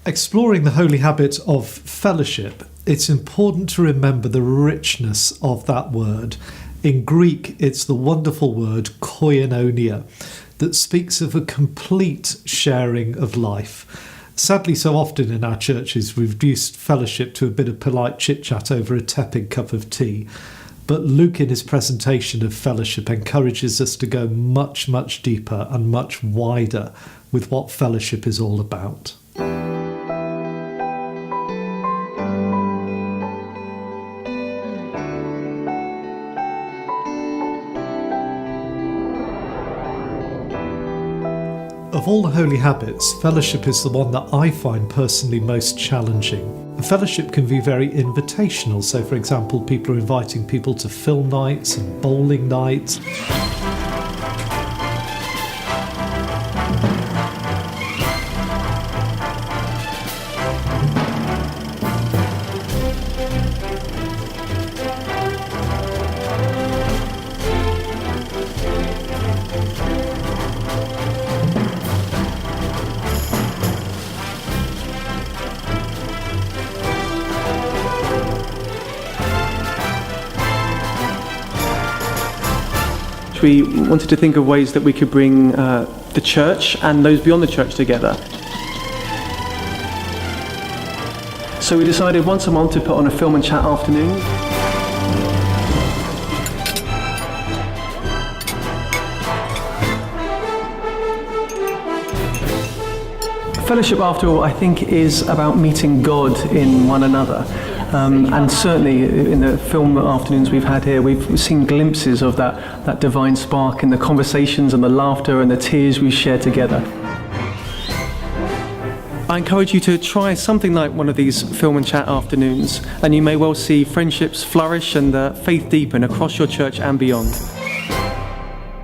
Exploring the holy habit of fellowship, it's important to remember the richness of that word. In Greek, it's the wonderful word koinonia that speaks of a complete sharing of life. Sadly, so often in our churches, we've reduced fellowship to a bit of polite chit-chat over a tepid cup of tea. But Luke, in his presentation of fellowship, encourages us to go much, much deeper and much wider with what fellowship is all about. Of all the holy habits, fellowship is the one that I find personally most challenging. Fellowship can be very invitational, so for example, people are inviting people to film nights and bowling nights. We wanted to think of ways that we could bring the church and those beyond the church together. So we decided once a month to put on a film and chat afternoon. Fellowship, after all, I think is about meeting God in one another. And certainly in the film afternoons we've had here, we've seen glimpses of that divine spark in the conversations and the laughter and the tears we share together. I encourage you to try something like one of these film and chat afternoons, and you may well see friendships flourish and faith deepen across your church and beyond.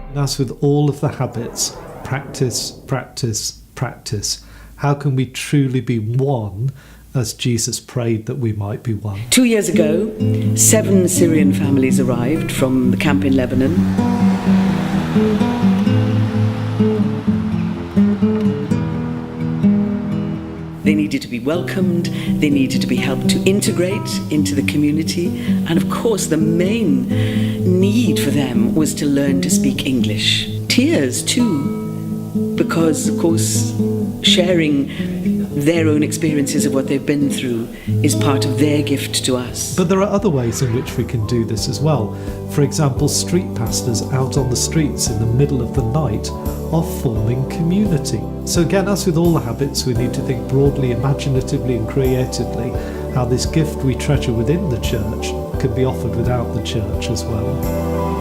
And as with all of the habits, practice, practice, practice. How can we truly be one as Jesus prayed that we might be one? 2 years ago, 7 Syrian families arrived from the camp in Lebanon. They needed to be welcomed, they needed to be helped to integrate into the community, and of course the main need for them was to learn to speak English. Tears too, because of course sharing their own experiences of what they've been through is part of their gift to us. But there are other ways in which we can do this as well. For example, street pastors out on the streets in the middle of the night are forming community. So again, as with all the habits, we need to think broadly, imaginatively and creatively how this gift we treasure within the church can be offered without the church as well.